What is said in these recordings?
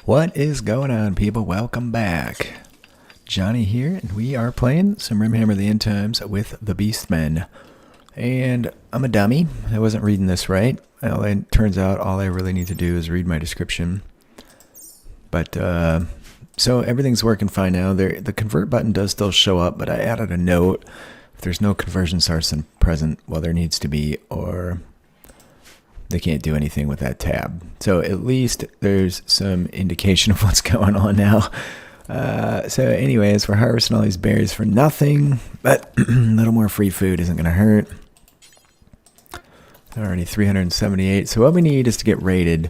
What is going on, people? Welcome back. Johnny here, and we are playing some Rimhammer the End Times with the Beastmen. And I'm a dummy. I wasn't reading this right. Well, it turns out all I really need to do is read my description. But, so everything's working fine now. The convert button does still show up, but I added a note. If there's no conversion source present, well, there needs to be, or they can't do anything with that tab. So at least there's some indication of what's going on now. So anyways, we're harvesting all these berries for nothing, but a little more free food isn't going to hurt. Already 378. So what we need is to get raided.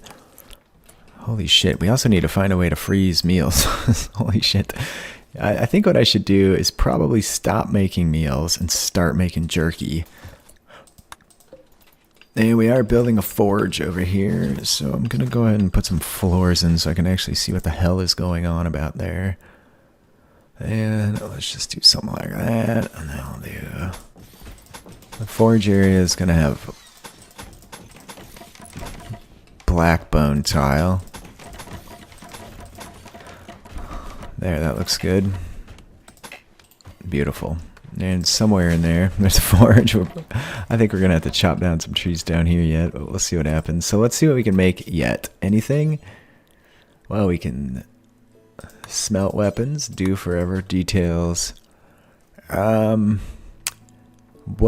Holy shit. We also need to find a way to freeze meals. Holy shit. I think what I should do is probably stop making meals and start making jerky. And we are building a forge over here, so I'm going to go ahead and put some floors in so I can actually see what the hell is going on about there. And let's just do something like that. And then I'll do... The forge area is going to have black bone tile. There, that looks good. Beautiful. And somewhere in there, there's a forge. I think we're going to have to chop down some trees down here yet, but we'll see what happens. So let's see what we can make yet. Anything? Well, we can smelt weapons, do forever, details. What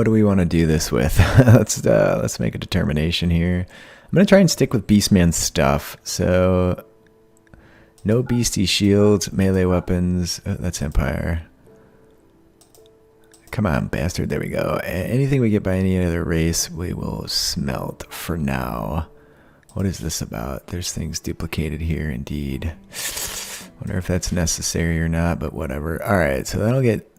do we want to do this with? Let's make a determination here. I'm going to try and stick with Beastman stuff. So, no beastie shields, melee weapons. Oh, that's Empire. Come on, bastard. There we go. Anything we get by any other race, we will smelt for now. What is this about? There's things duplicated here, indeed. Wonder if that's necessary or not, but whatever. Alright, so that'll get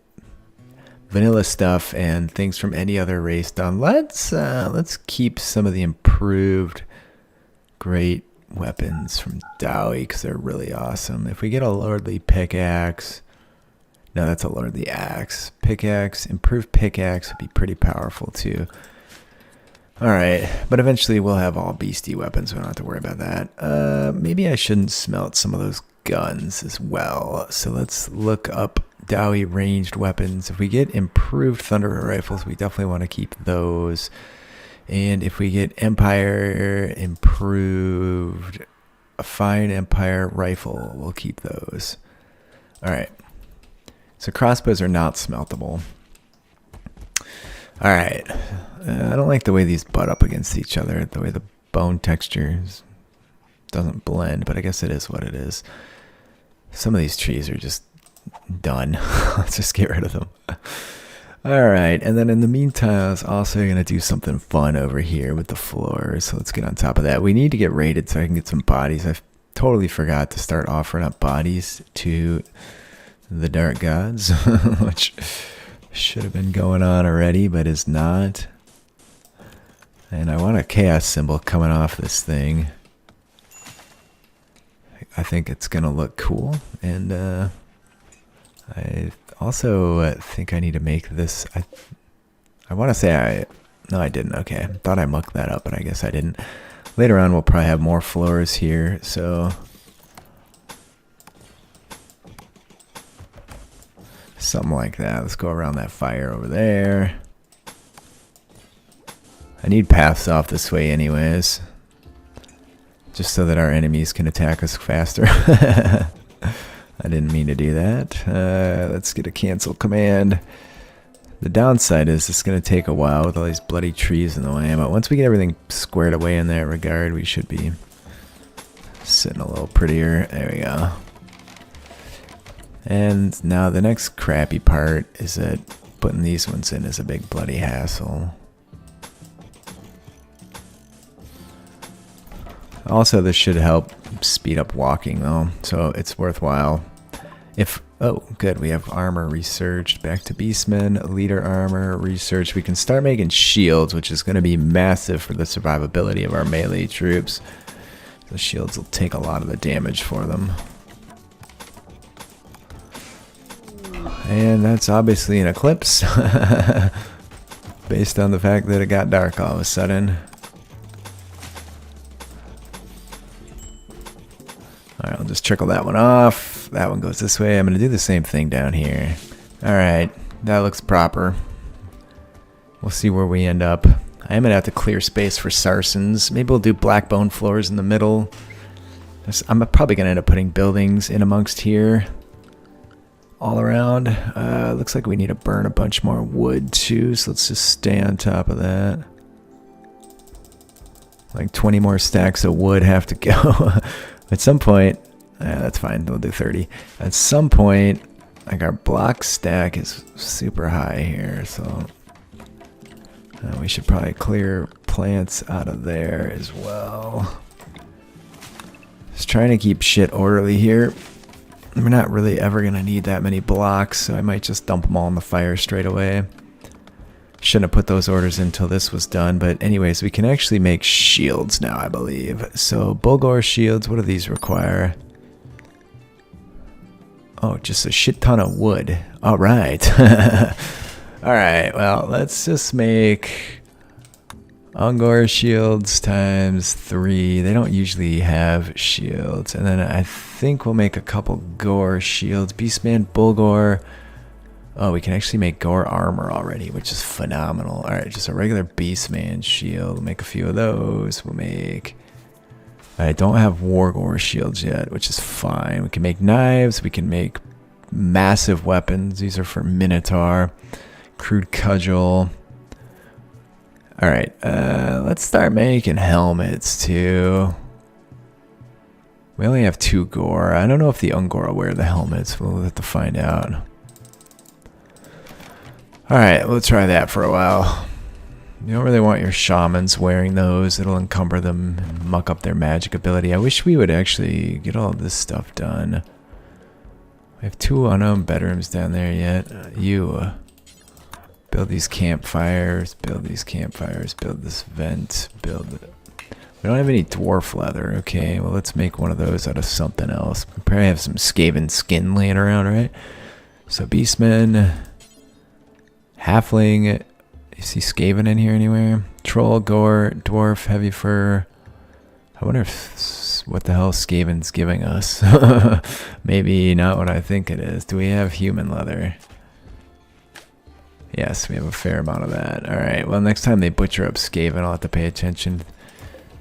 vanilla stuff and things from any other race done. Let's keep some of the improved great weapons from Dowie, because they're really awesome. If we get a lordly pickaxe... No, that's a lordly axe. Pickaxe, improved pickaxe would be pretty powerful too. Alright, but eventually we'll have all beastie weapons. We don't have to worry about that. Maybe I shouldn't smelt some of those guns as well. So let's look up Dowie ranged weapons. If we get improved Thunderer rifles, we definitely want to keep those. And if we get Empire improved, a fine Empire rifle, we'll keep those. Alright. So crossbows are not smeltable. Alright. I don't like the way these butt up against each other. The way the bone texture doesn't blend, but I guess it is what it is. Some of these trees are just done. Let's just get rid of them. Alright, and then in the meantime, I was also going to do something fun over here with the floors. So let's get on top of that. We need to get raided so I can get some bodies. I totally forgot to start offering up bodies to the dark gods, which should have been going on already, but is not. And I want a chaos symbol coming off this thing. I think it's gonna look cool, and I also think I need to make this. I want to say no, I didn't. Okay, I thought I mucked that up, but I guess I didn't. Later on, we'll probably have more floors here, so. Something like that. Let's go around that fire over there. I need paths off this way anyways. Just so that our enemies can attack us faster. I didn't mean to do that. Let's get a cancel command. The downside is it's going to take a while with all these bloody trees in the way. But once we get everything squared away in that regard, we should be sitting a little prettier. There we go. And now the next crappy part is that putting these ones in is a big bloody hassle. Also, this should help speed up walking though, so it's worthwhile. Oh, good, we have armor researched. Back to Beastmen, leader armor research. We can start making shields, which is going to be massive for the survivability of our melee troops. The shields will take a lot of the damage for them. And that's obviously an eclipse, based on the fact that it got dark all of a sudden. All right, I'll just trickle that one off. That one goes this way. I'm going to do the same thing down here. All right, that looks proper. We'll see where we end up. I am going to have to clear space for Sarsens. Maybe we'll do black bone floors in the middle. I'm probably going to end up putting buildings in amongst here. All around. Looks like we need to burn a bunch more wood too, so let's just stay on top of that. Like 20 more stacks of wood have to go. At some point, that's fine, we'll do 30. At some point, like our block stack is super high here, so we should probably clear plants out of there as well. Just trying to keep shit orderly here. We're not really ever going to need that many blocks, so I might just dump them all in the fire straight away. Shouldn't have put those orders in until this was done, but anyways, we can actually make shields now, I believe. So, Bulgor shields, what do these require? Oh, just a shit ton of wood. Alright. Alright, well, let's just make Ungor shields times 3. They don't usually have shields. And then I think we'll make a couple Gore shields. Beastman, Bulgor. Oh, we can actually make Gore armor already, which is phenomenal. Alright, just a regular Beastman shield. We'll make a few of those. We'll make... I don't have Wargore shields yet, which is fine. We can make knives. We can make massive weapons. These are for Minotaur. Crude Cudgel. Alright, let's start making helmets too. We only have 2 Gore. I don't know if the Ungor will wear the helmets. We'll have to find out. Alright, we'll try that for a while. You don't really want your shamans wearing those. It'll encumber them and muck up their magic ability. I wish we would actually get all this stuff done. We have 2 unknown bedrooms down there yet. Build these campfires, build these campfires, build this vent, build it. We don't have any dwarf leather. Okay, well, let's make one of those out of something else. We probably have some Skaven skin laying around, right? So, Beastmen, Halfling. You see Skaven in here anywhere? Troll, Gore, Dwarf, Heavy Fur. I wonder if what the hell Skaven's giving us. Maybe not what I think it is. Do we have human leather? Yes, we have a fair amount of that. Alright, well, next time they butcher up Skaven, I'll have to pay attention.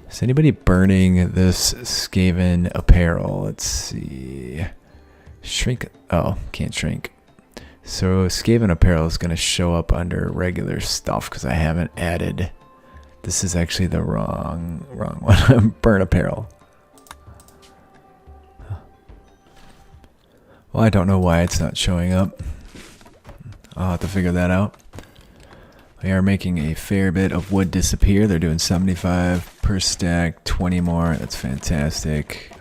Is anybody burning this Skaven apparel? Let's see. Shrink. Oh, can't shrink. So Skaven apparel is going to show up under regular stuff because I haven't added. This is actually the wrong one. Burn apparel. Well, I don't know why it's not showing up. I'll have to figure that out. We are making a fair bit of wood disappear. They're doing 75 per stack, 20 more. That's fantastic.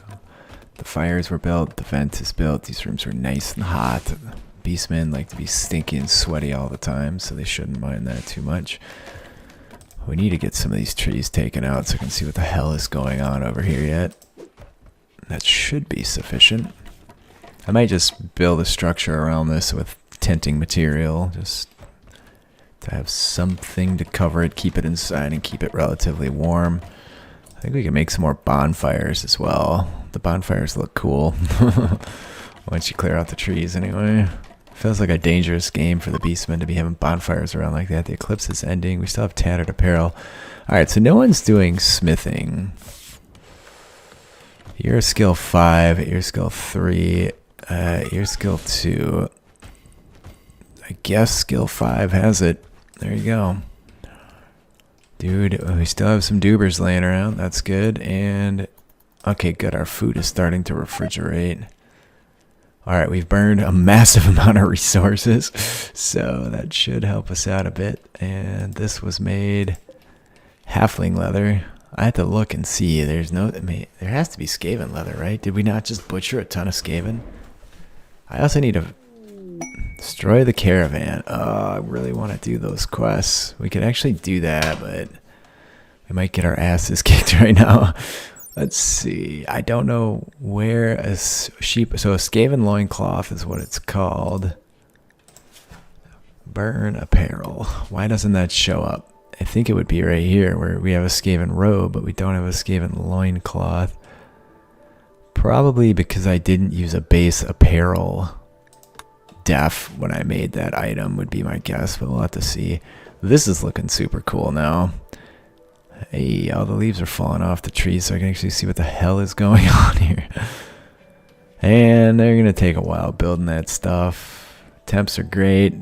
The fires were built. The vent is built. These rooms are nice and hot. Beastmen like to be stinky and sweaty all the time, so they shouldn't mind that too much. We need to get some of these trees taken out so I can see what the hell is going on over here yet. That should be sufficient. I might just build a structure around this with tinting material, just to have something to cover it, keep it inside, and keep it relatively warm. I think we can make some more bonfires as well. The bonfires look cool. Once you clear out the trees anyway. Feels like a dangerous game for the Beastmen to be having bonfires around like that. The eclipse is ending. We still have tattered apparel. Alright, so no one's doing smithing. You're skill 5, you're skill 3, you're skill 2. I guess skill 5 has it. There you go. Dude, we still have some dubers laying around. That's good. And, okay, good. Our food is starting to refrigerate. Alright, we've burned a massive amount of resources. So that should help us out a bit. And this was made halfling leather. I have to look and see. There's no, I mean, there has to be Skaven leather, right? Did we not just butcher a ton of Skaven? I also need to destroy the caravan. Oh, I really want to do those quests. We could actually do that, but we might get our asses kicked right now. Let's see. I don't know where a sheep... So a Skaven loincloth is what it's called. Burn apparel. Why doesn't that show up? I think it would be right here where we have a Skaven robe, but we don't have a Skaven loincloth. Probably because I didn't use a base apparel def when I made that item would be my guess, but we'll have to see. This is looking super cool now. Hey, all the leaves are falling off the trees so I can actually see what the hell is going on here. And they're going to take a while building that stuff. Temps are great.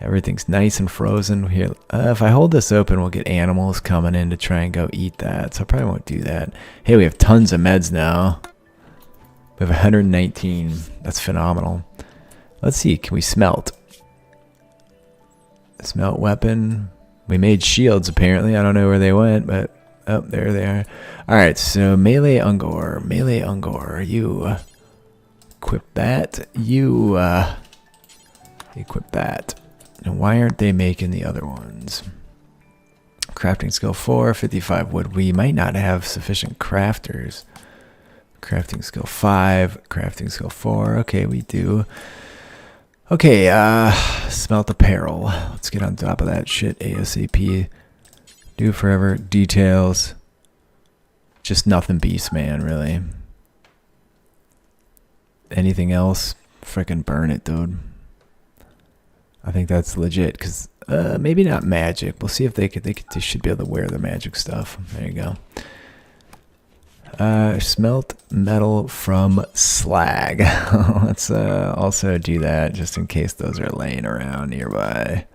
Everything's nice and frozen here. If I hold this open, we'll get animals coming in to try and go eat that. So I probably won't do that. Hey, we have tons of meds now. We have 119. That's phenomenal. Let's see. Can we smelt? Smelt weapon. We made shields, apparently. I don't know where they went, but... Oh, there they are. Alright, so melee Ungor. Melee Ungor. You equip that. You equip that. And why aren't they making the other ones? Crafting skill 4, 55 wood. We might not have sufficient crafters. Crafting skill 5, crafting skill 4. Okay, we do. Okay, smelt apparel. Let's get on top of that shit ASAP. Do forever. Details. Just nothing Beastman, really. Anything else? Frickin' burn it, dude. I think that's legit, because maybe not magic. We'll see if they should be able to wear the magic stuff. There you go. Smelt metal from slag. Let's also do that just in case those are laying around nearby.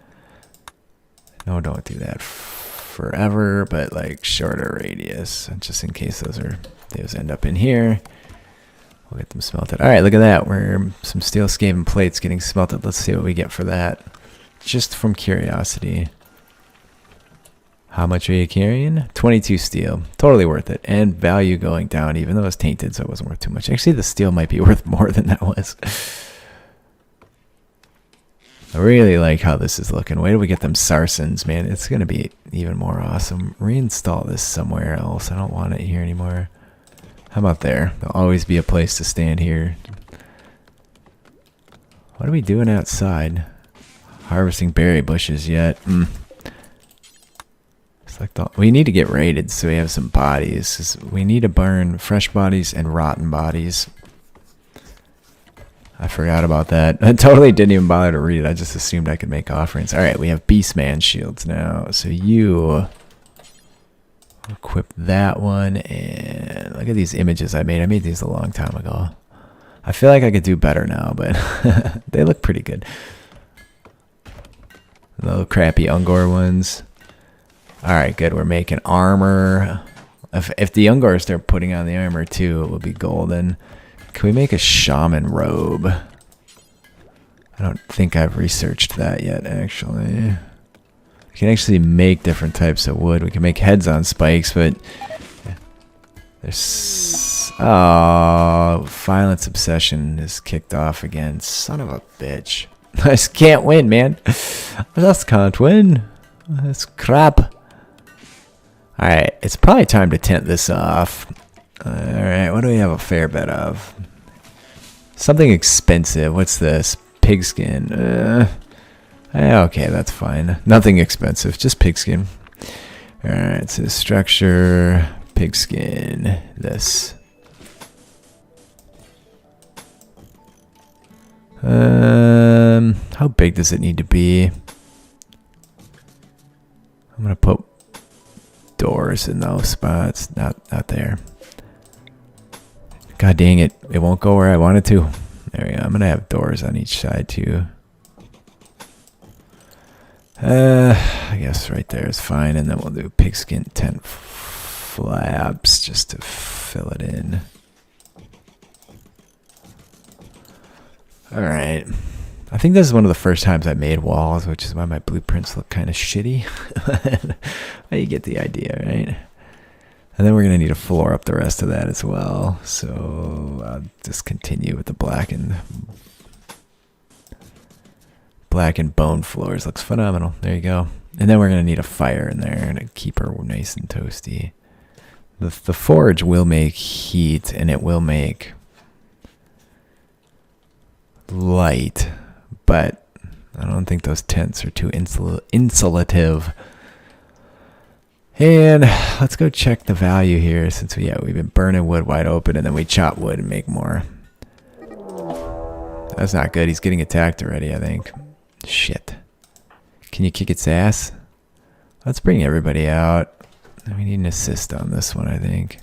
No, don't do that forever, but like shorter radius, just in case those end up in here. We'll get them smelted. All right, look at that. We're some steel skaven plates getting smelted. Let's see what we get for that. Just from curiosity. How much are you carrying? 22 steel. Totally worth it. And value going down, even though it's tainted, so it wasn't worth too much. Actually, the steel might be worth more than that was. I really like how this is looking. Wait till we get them Sarsens, man. It's going to be even more awesome. Reinstall this somewhere else. I don't want it here anymore. How about there? There'll always be a place to stand here. What are we doing outside? Harvesting berry bushes yet? It's like we need to get raided so we have some bodies. We need to burn fresh bodies and rotten bodies. I forgot about that. I totally didn't even bother to read it. I just assumed I could make offerings. Alright, we have Beastman shields now. So you equip that one, and look at these images I made. I made these a long time ago. I feel like I could do better now, but they look pretty good. Little crappy Ungor ones. Alright, good. We're making armor. If the Ungor start putting on the armor too, it will be golden. Can we make a shaman robe? I don't think I've researched that yet, actually. We can actually make different types of wood. We can make heads on spikes, but there's... Oh, violence obsession is kicked off again. Son of a bitch. I just can't win, man. I just can't win. That's crap. Alright, it's probably time to tent this off. Alright, what do we have a fair bit of? Something expensive. What's this? Pigskin. Okay, that's fine. Nothing expensive, just pigskin. Alright, so structure, pigskin, this. How big does it need to be? I'm gonna put doors in those spots. Not there. God dang it. It won't go where I want it to. There we go. I'm gonna have doors on each side too. I guess right there is fine, and then we'll do pigskin tent flaps just to fill it in. Alright. I think this is one of the first times I made walls, which is why my blueprints look kind of shitty. But you get the idea, right? And then we're going to need to floor up the rest of that as well. So I'll just continue with the black and bone floors. Looks phenomenal. There you go. And then we're going to need a fire in there to keep her nice and toasty. The forge will make heat, and it will make light, but I don't think those tents are too insulative. And let's go check the value here since we've been burning wood wide open and then we chop wood and make more. That's not good. He's getting attacked already, I think. Shit. Can you kick its ass? Let's bring everybody out. We need an assist on this one, I think.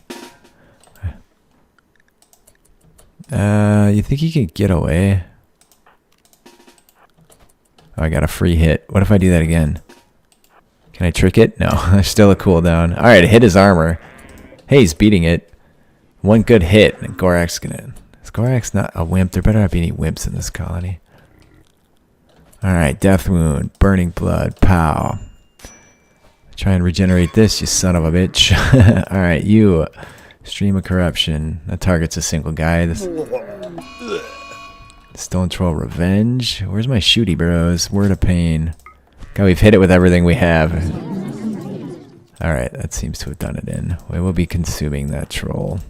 You think he can get away? Oh, I got a free hit. What if I do that again? Can I trick it? No, there's still a cooldown. Alright, hit his armor. Hey, he's beating it. One good hit, and Gorak's gonna... Is Gorak's not a wimp? There better not be any wimps in this colony. Alright, death wound, burning blood, pow. Try and regenerate this, you son of a bitch. Alright, you. Stream of corruption. That targets a single guy. This Stone Troll Revenge. Where's my shooty bros? Word of pain. God, we've hit it with everything we have. Alright, that seems to have done it in. We will be consuming that troll.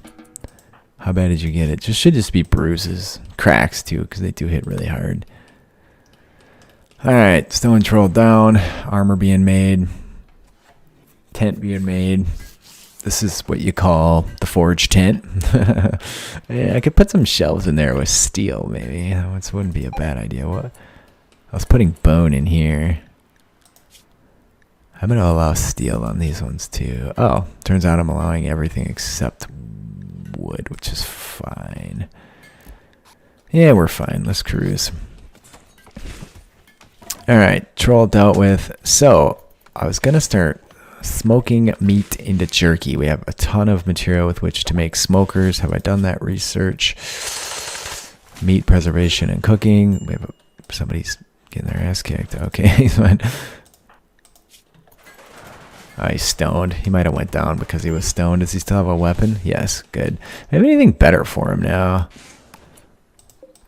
How bad did you get it? Should just be bruises. Cracks, too, because they do hit really hard. Alright, Stone Troll down. Armor being made. Tent being made. This is what you call the forge tent. Yeah, I could put some shelves in there with steel, maybe. That wouldn't be a bad idea. What? I was putting bone in here. I'm going to allow steel on these ones, too. Oh, turns out I'm allowing everything except wood, which is fine. Yeah, we're fine. Let's cruise. Alright, troll dealt with. So, I was going to start smoking meat into jerky. We have a ton of material with which to make smokers. Have I done that research? Meat preservation and cooking. We have somebody's getting their ass kicked. Okay, he's fine. Oh, he's stoned. He might have went down because he was stoned. Does he still have a weapon? Yes, good. Do I have anything better for him now?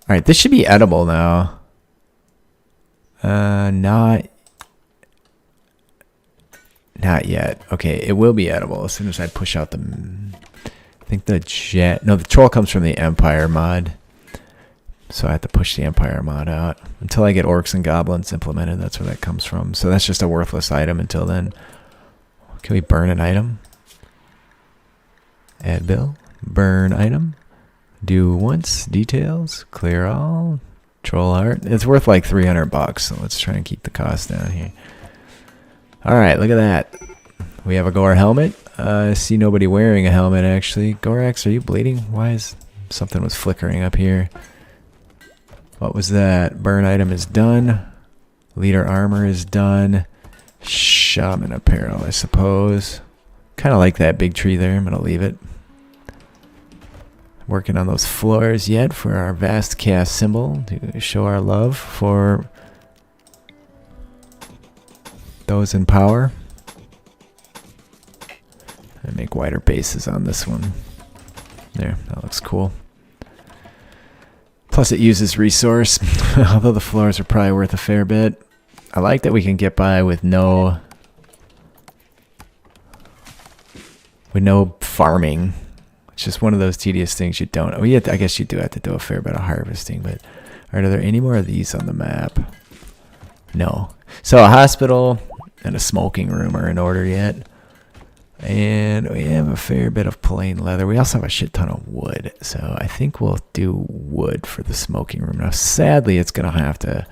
Alright, this should be edible now. Not yet. Okay, it will be edible as soon as I push out the... I think the jet... No, the troll comes from the Empire mod. So I have to push the Empire mod out. Until I get orcs and goblins implemented, that's where that comes from. So that's just a worthless item until then. Can we burn an item? Add bill. Burn item. Do once. Details. Clear all. Troll art. It's worth like 300 bucks, so let's try and keep the cost down here. Alright, look at that. We have a Gore helmet. I see nobody wearing a helmet, actually. Gorax, are you bleeding? Why is... Something was flickering up here. What was that? Burn item is done. Leader armor is done. Shaman apparel, I suppose. Kind of like that big tree there. I'm going to leave it. Working on those floors yet for our vast cast symbol to show our love for those in power. And make wider bases on this one. There, that looks cool. Plus it uses resource, although the floors are probably worth a fair bit. I like that we can get by with no farming. It's just one of those tedious things you don't. Oh, yeah, I guess you do have to do a fair bit of harvesting, but are there any more of these on the map? No. So a hospital and a smoking room are in order yet. And we have a fair bit of plain leather. We also have a shit ton of wood. So I think we'll do wood for the smoking room. Now, sadly, it's going to have to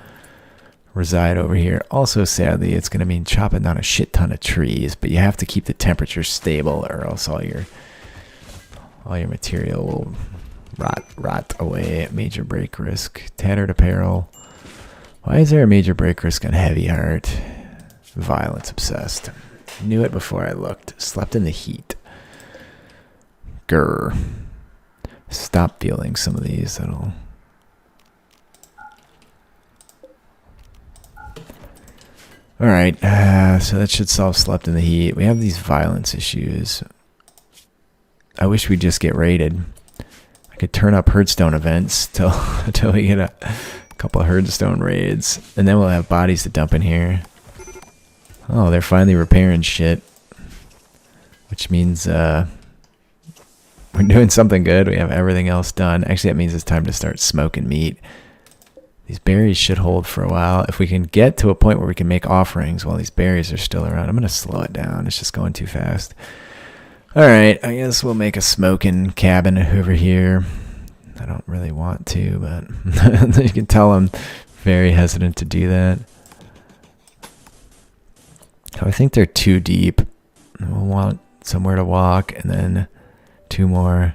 reside over here. Also, sadly, it's going to mean chopping down a shit ton of trees. But you have to keep the temperature stable or else all your material will rot away. Major break risk. Tattered apparel. Why is there a major break risk on heavy heart? Violence obsessed. Knew it before I looked. Slept in the heat. Grr. Stop feeling some of these. That'll... Alright, so that should solve slept in the heat. We have these violence issues. I wish we'd just get raided. I could turn up Herdstone events till we get a couple of Herdstone raids. And then we'll have bodies to dump in here. Oh, they're finally repairing shit. Which means we're doing something good. We have everything else done. Actually, that means it's time to start smoking meat. These berries should hold for a while. If we can get to a point where we can make offerings while these berries are still around. I'm going to slow it down. It's just going too fast. All right, I guess we'll make a smoking cabin over here. I don't really want to, but you can tell I'm very hesitant to do that. So I think they're too deep. We'll want somewhere to walk, and then 2 more.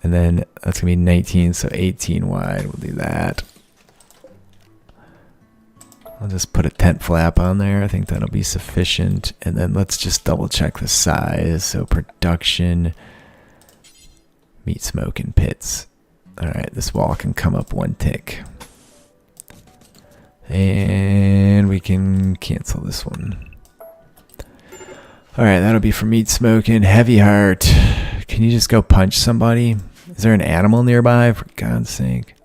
And then that's going to be 19, so 18 wide. We'll do that. I'll just put a tent flap on there. I think that'll be sufficient. And then let's just double check the size. So production, meat smoking pits. All right, this wall can come up 1 tick. And we can cancel this one. All right, that'll be for meat smoking. Heavy heart. Can you just go punch somebody? Is there an animal nearby? For God's sake.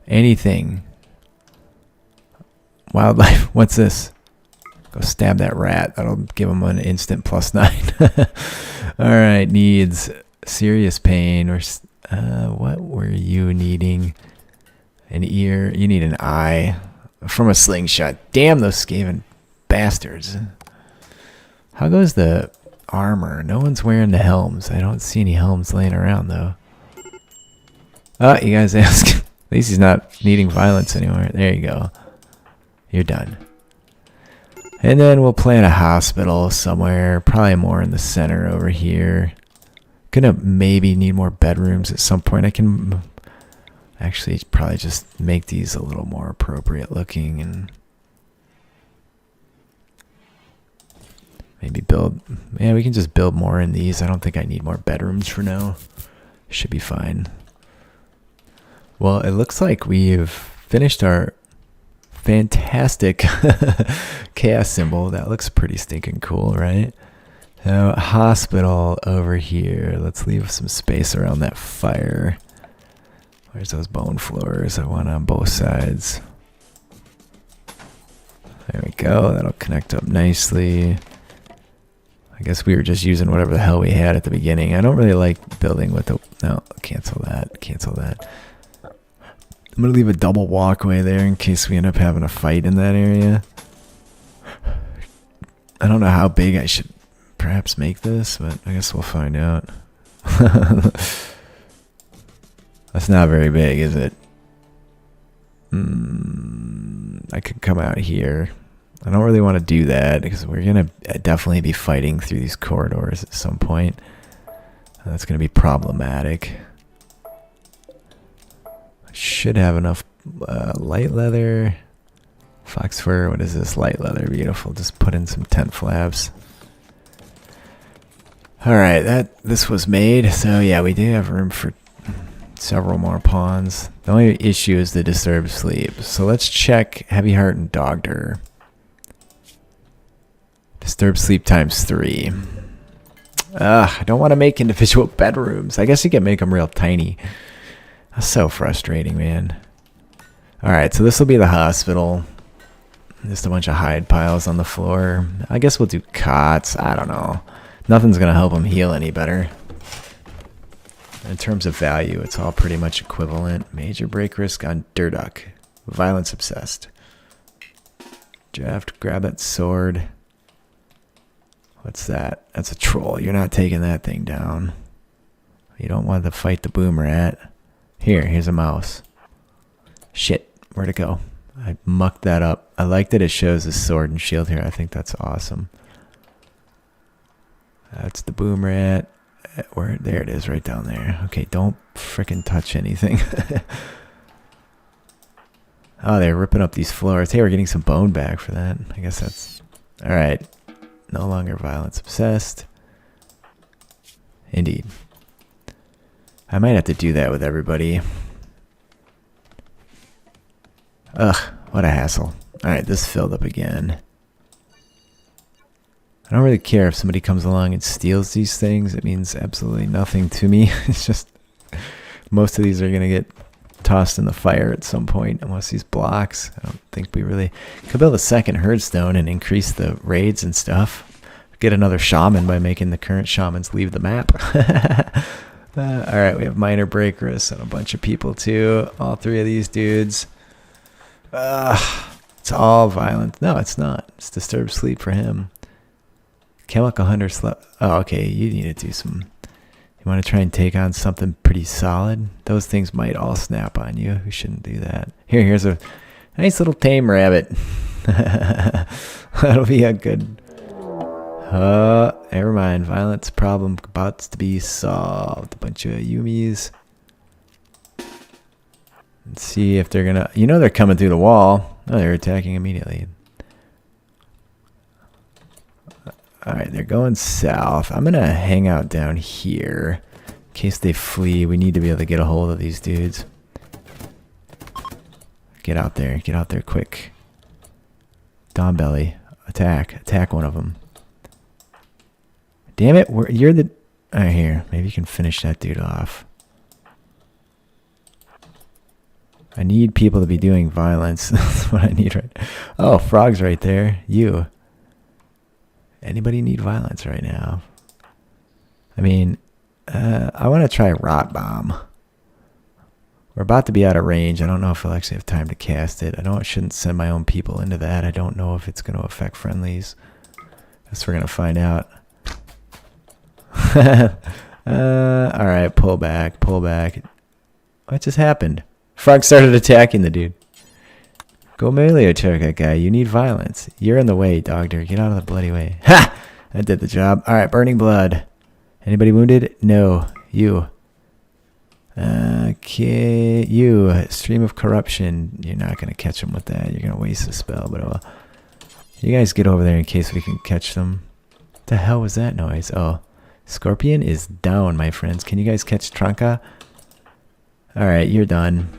Anything. Wildlife. What's this? Go stab that rat. That'll give him an instant +9. All right, needs serious pain. Or what were you needing? An ear. You need an eye from a slingshot. Damn those Skaven bastards. How goes the armor? No one's wearing the helms. I don't see any helms laying around though. Oh, you guys ask. At least he's not needing violence anymore. There you go. You're done. And then we'll plan a hospital somewhere, probably more in the center over here. Gonna maybe need more bedrooms at some point. I can actually probably just make these a little more appropriate looking and maybe build. Yeah, we can just build more in these. I don't think I need more bedrooms for now. Should be fine. Well, it looks like we've finished our fantastic chaos symbol. That looks pretty stinking cool, right? So hospital over here. Let's leave some space around that fire. Where's those bone floors? I want on both sides. There we go. That'll connect up nicely. I guess we were just using whatever the hell we had at the beginning. I don't really like building with the... No, cancel that. Cancel that. I'm going to leave a double walkway there in case we end up having a fight in that area. I don't know how big I should perhaps make this, but I guess we'll find out. That's not very big, is it? I could come out here. I don't really want to do that because we're going to definitely be fighting through these corridors at some point. That's going to be problematic. Should have enough light leather, fox fur. What is this? Light leather, beautiful. Just put in some tent flaps. All right, this was made. So yeah, we do have room for several more pawns. The only issue is the disturbed sleep. So let's check heavy heart and dogder. Disturbed sleep ×3. I don't want to make individual bedrooms. I guess you can make them real tiny. That's so frustrating, man. Alright, so this will be the hospital. Just a bunch of hide piles on the floor. I guess we'll do cots. I don't know. Nothing's going to help them heal any better. In terms of value, it's all pretty much equivalent. Major break risk on Durduck. Violence obsessed. Draft, grab that sword. What's that? That's a troll. You're not taking that thing down. You don't want to fight the boom rat. Here's a mouse. Shit, where'd it go? I mucked that up. I like that it shows the sword and shield here. I think that's awesome. That's the boom rat. There it is, right down there. Okay, don't frickin' touch anything. Oh, they're ripping up these floors. Hey, we're getting some bone back for that. I guess that's... Alright. No longer violence obsessed. Indeed. I might have to do that with everybody. Ugh, what a hassle. Alright, this filled up again. I don't really care if somebody comes along and steals these things. It means absolutely nothing to me. It's just most of these are going to get tossed in the fire at some point unless these blocks. I don't think we really could build a second herdstone and increase the raids and stuff. Get another shaman by making the current shamans leave the map. Alright, we have minor breakers and a bunch of people too. All three of these dudes. It's all violent. No, it's not. It's disturbed sleep for him. Chemical hunter slept. Oh, okay. You need to do some. You want to try and take on something pretty solid? Those things might all snap on you. We shouldn't do that. Here's a nice little tame rabbit. That'll be a good. Never mind. Violence problem about to be solved. A bunch of Yumis. Let's see if they're gonna. You know they're coming through the wall. Oh, they're attacking immediately. Alright, they're going south. I'm gonna hang out down here. In case they flee, we need to be able to get a hold of these dudes. Get out there. Get out there quick. Dawnbelly. Attack. Attack one of them. Damn it. You're the... Alright, here. Maybe you can finish that dude off. I need people to be doing violence. That's what I need right now. Oh, frog's right there. You. Anybody need violence right now? I mean, I want to try Rot Bomb. We're about to be out of range. I don't know if I'll actually have time to cast it. I know I shouldn't send my own people into that. I don't know if it's going to affect friendlies. Guess we're going to find out. Alright, pull back, pull back. What just happened? Frog started attacking the dude. Go melee attack that guy. You need violence. You're in the way, Dogder. Get out of the bloody way. Ha! That did the job. Alright, burning blood. Anybody wounded? No. You. Okay. You. Stream of corruption. You're not going to catch them with that. You're going to waste a spell. But you guys get over there in case we can catch them. What the hell was that noise? Oh. Scorpion is down, my friends. Can you guys catch Tranka? Alright, you're done.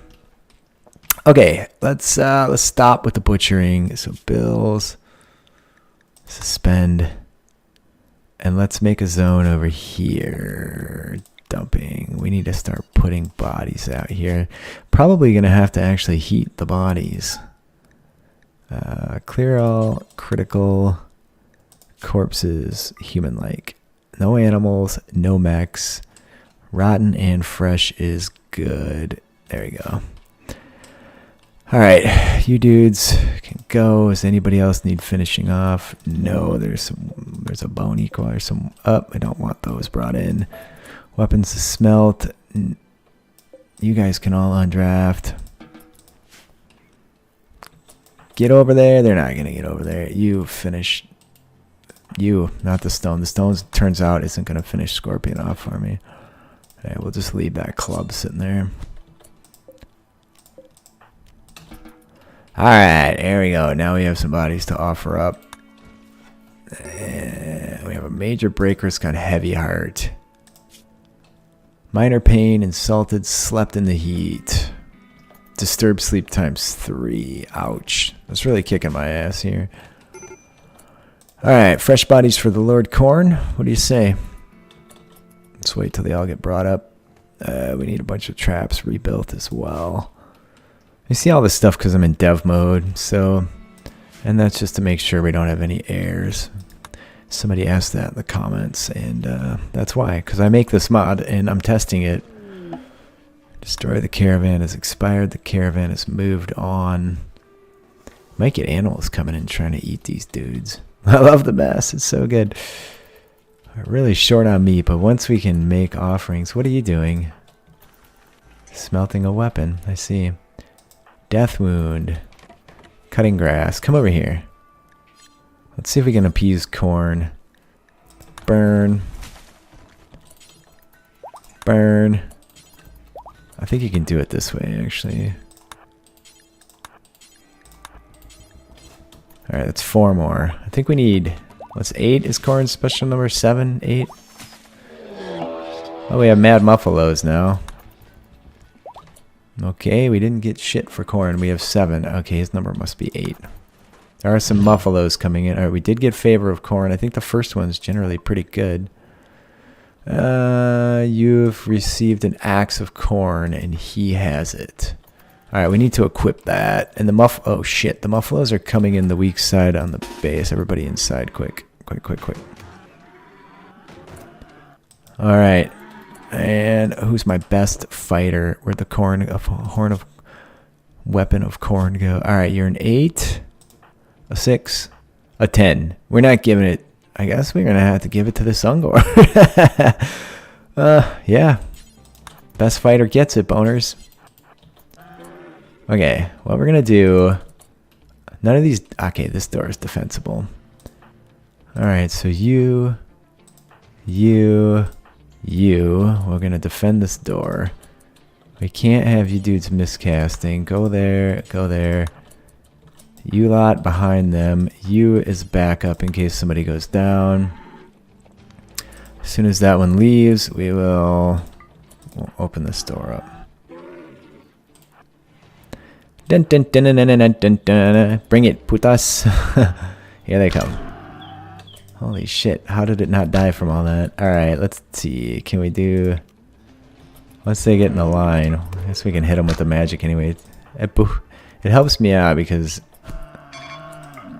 Okay, let's stop with the butchering. So bills, suspend, and let's make a zone over here. Dumping. We need to start putting bodies out here. Probably gonna have to actually heat the bodies. Clear all critical corpses, human-like. No animals, no mechs. Rotten and fresh is good. There we go. Alright, you dudes can go. Does anybody else need finishing off? No, there's a bone equal or some up. I don't want those brought in. Weapons to smelt. You guys can all undraft. Get over there. They're not gonna get over there. You finish. You, not the stone. The stone, turns out, isn't gonna finish Scorpion off for me. Okay, we'll just leave that club sitting there. Alright, there we go. Now we have some bodies to offer up. And we have a major breaker. It's got heavy heart. Minor pain, insulted, slept in the heat. Disturbed sleep times 3. Ouch. That's really kicking my ass here. Alright, fresh bodies for the Lord Corn. What do you say? Let's wait till they all get brought up. We need a bunch of traps rebuilt as well. I see all this stuff because I'm in dev mode, so, and that's just to make sure we don't have any errors. Somebody asked that in the comments, and that's why, because I make this mod and I'm testing it. Destroy the caravan has expired. The caravan has moved on. Might get animals coming in trying to eat these dudes. I love the mess. It's so good. We're really short on meat, but once we can make offerings, what are you doing? Smelting a weapon. I see. Death wound. Cutting grass. Come over here. Let's see if we can appease corn. Burn. Burn. I think you can do it this way, actually. Alright, that's 4 more. I think we need... What's 8? Is corn special number 7? 8? Oh, we have mad muffalos now. Okay, we didn't get shit for corn. We have 7. Okay, his number must be 8. There are some muffalos coming in. Alright, we did get favor of corn. I think the first one's generally pretty good. You've received an axe of corn, and he has it. Alright, we need to equip that. And the oh shit, the muffalos are coming in the weak side on the base. Everybody inside, quick. Quick, quick, quick. Alright. And who's my best fighter? Where'd the weapon of corn go? All right, you're an 8, a 6, a 10. We're not giving it. I guess we're gonna have to give it to the Sungor. Yeah. Best fighter gets it, boners. Okay, what we're gonna do. None of these. Okay, this door is defensible. All right, so you. We're gonna defend this door. We can't have you dudes miscasting. Go there, go there. You lot behind them. You is backup in case somebody goes down. As soon as that one leaves, we'll open this door up. Dun, dun, dun, dun, dun, dun, dun, dun. Bring it, putas. Here they come. Holy shit, how did it not die from all that? Alright, let's see. Can we do... Once they get in the line, I guess we can hit them with the magic anyway. It helps me out because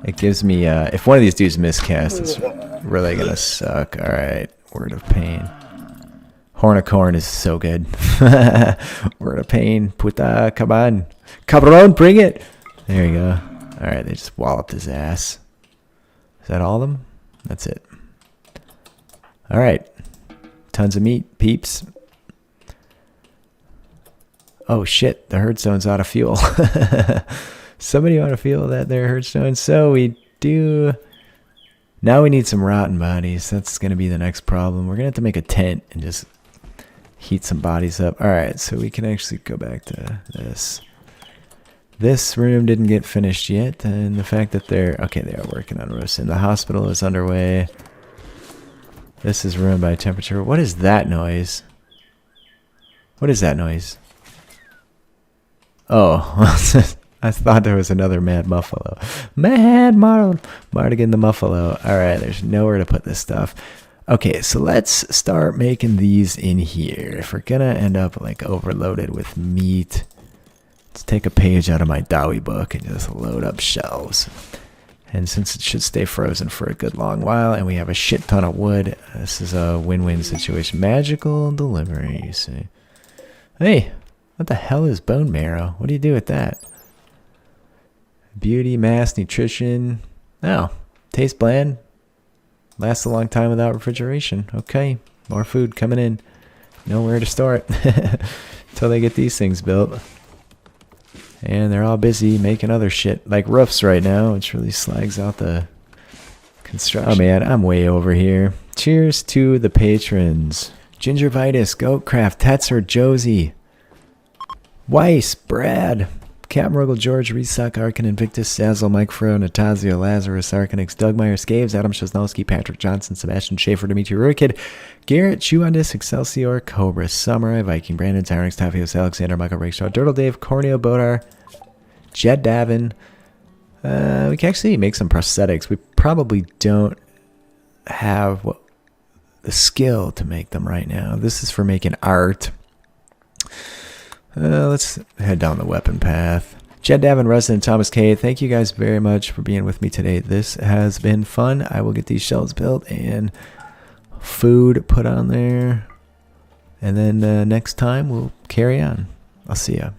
it gives me... if one of these dudes miscast, it's really gonna suck. Alright, Word of Pain. Horn of Corn is so good. Word of Pain. Puta, come on. Cabron, bring it! There you go. Alright, they just walloped his ass. Is that all of them? That's it. Alright. Tons of meat, peeps. Oh shit, the herdstone's out of fuel. Somebody want to fuel that there herdstone? So we do... Now we need some rotten bodies. That's going to be the next problem. We're going to have to make a tent and just heat some bodies up. Alright, so we can actually go back to this. This room didn't get finished yet, and the fact that they're... Okay, they are working on roasting. The hospital is underway. This is ruined by temperature. What is that noise? What is that noise? Oh, I thought there was another Mad Muffalo. Mad Mardigan the Muffalo. Alright, there's nowhere to put this stuff. Okay, so let's start making these in here. If we're gonna end up like overloaded with meat... Let's take a page out of my Dowie book and just load up shelves. And since it should stay frozen for a good long while, and we have a shit ton of wood, this is a win-win situation. Magical delivery, you see. Hey, what the hell is bone marrow? What do you do with that? Beauty, mass, nutrition. Oh, tastes bland. Lasts a long time without refrigeration. Okay, more food coming in. Nowhere to store it until they get these things built. And they're all busy making other shit, like roofs right now, which really slags out the construction. Oh man, I'm way over here. Cheers to the patrons. Gingervitis, Goatcraft, Tetzer, Josie, Weiss, Brad, Captain Rogel, George, Resuck, Arkin, Invictus, Sazzle, Mike Fro, Natazio, Lazarus, Arcanix, Doug Meyer, Scaves, Adam Shosnowski, Patrick Johnson, Sebastian Schaefer, Dimitri Rurikid, Garrett, Chewandis, Excelsior, Cobra, Samurai, Viking, Brandon, Tyrix, Tafios, Alexander, Michael Rakeshaw, Dirtle Dave, Corneo, Bodar, Jed Davin. We can actually make some prosthetics. We probably don't have the skill to make them right now. This is for making art. Let's head down the weapon path. Jed Davin, Resident, Thomas K. Thank you guys very much for being with me today. This has been fun. I will get these shelves built and food put on there. And then next time we'll carry on. I'll see ya.